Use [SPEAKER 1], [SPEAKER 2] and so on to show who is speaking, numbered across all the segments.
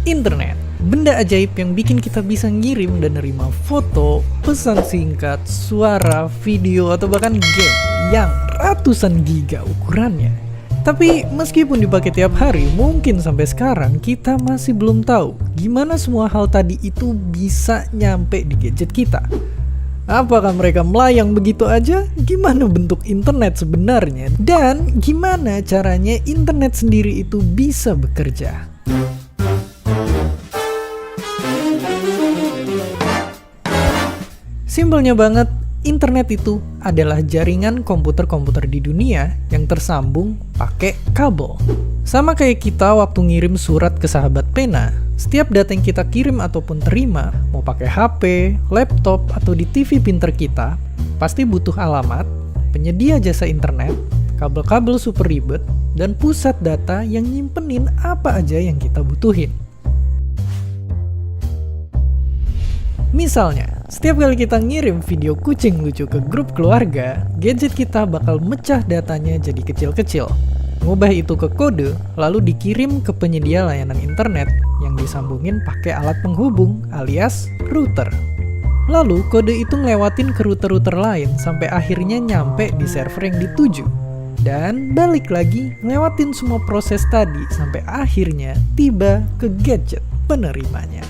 [SPEAKER 1] Internet, benda ajaib yang bikin kita bisa ngirim dan nerima foto, pesan singkat, suara, video, atau bahkan game yang ratusan giga ukurannya. Tapi meskipun dipakai tiap hari, mungkin sampai sekarang kita masih belum tahu gimana semua hal tadi itu bisa nyampe di gadget kita. Apakah mereka melayang begitu aja? Gimana bentuk internet sebenarnya? Dan gimana caranya internet sendiri itu bisa bekerja? Simpelnya banget, internet itu adalah jaringan komputer-komputer di dunia yang tersambung pakai kabel. Sama kayak kita waktu ngirim surat ke sahabat pena, setiap data yang kita kirim ataupun terima, mau pakai HP, laptop, atau di TV pinter kita, pasti butuh alamat, penyedia jasa internet, kabel-kabel super ribet, dan pusat data yang nyimpenin apa aja yang kita butuhin. Misalnya, setiap kali kita ngirim video kucing lucu ke grup keluarga, gadget kita bakal mecah datanya jadi kecil-kecil. Ngubah itu ke kode, lalu dikirim ke penyedia layanan internet yang disambungin pakai alat penghubung alias router. Lalu kode itu ngelewatin ke router-router lain sampai akhirnya nyampe di server yang dituju. Dan balik lagi ngelewatin semua proses tadi sampai akhirnya tiba ke gadget penerimanya.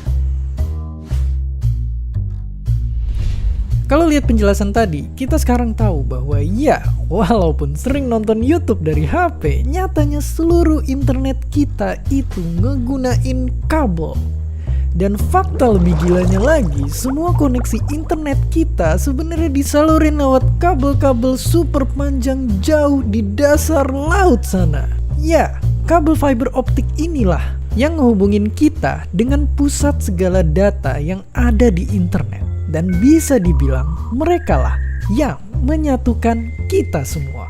[SPEAKER 1] Kalau lihat penjelasan tadi, kita sekarang tahu bahwa ya, walaupun sering nonton YouTube dari HP, nyatanya seluruh internet kita itu ngegunain kabel. Dan fakta lebih gilanya lagi, semua koneksi internet kita sebenarnya disalurin lewat kabel-kabel super panjang jauh di dasar laut sana. Ya, kabel fiber optik inilah yang ngehubungin kita dengan pusat segala data yang ada di internet. Dan bisa dibilang mereka lah yang menyatukan kita semua.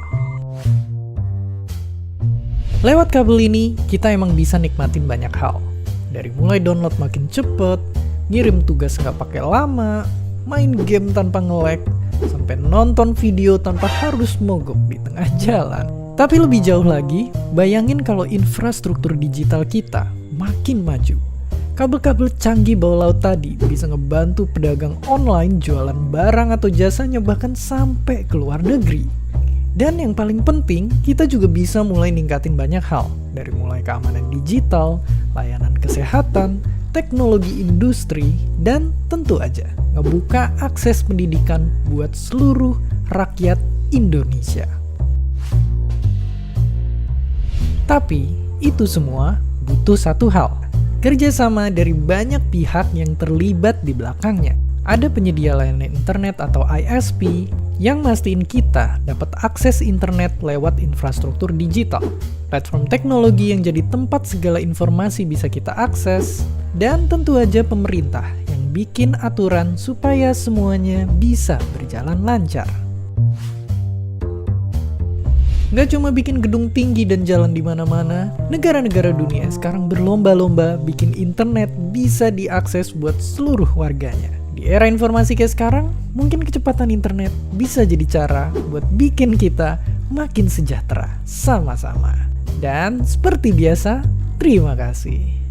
[SPEAKER 1] Lewat kabel ini, kita emang bisa nikmatin banyak hal. Dari mulai download makin cepet, ngirim tugas nggak pakai lama, main game tanpa nge-lag, sampai nonton video tanpa harus mogok di tengah jalan. Tapi lebih jauh lagi, bayangin kalau infrastruktur digital kita makin maju. Kabel-kabel canggih bawah laut tadi bisa ngebantu pedagang online jualan barang atau jasanya bahkan sampai ke luar negeri. Dan yang paling penting, kita juga bisa mulai ningkatin banyak hal. Dari mulai keamanan digital, layanan kesehatan, teknologi industri, dan tentu aja ngebuka akses pendidikan buat seluruh rakyat Indonesia. Tapi, itu semua butuh satu hal. Kerjasama dari banyak pihak yang terlibat di belakangnya. Ada penyedia layanan internet atau ISP yang mastiin kita dapat akses internet lewat infrastruktur digital. Platform teknologi yang jadi tempat segala informasi bisa kita akses. Dan tentu aja pemerintah yang bikin aturan supaya semuanya bisa berjalan lancar. Nggak cuma bikin gedung tinggi dan jalan di mana-mana, negara-negara dunia sekarang berlomba-lomba bikin internet bisa diakses buat seluruh warganya. Di era informasi kayak sekarang, mungkin kecepatan internet bisa jadi cara buat bikin kita makin sejahtera sama-sama. Dan seperti biasa, terima kasih.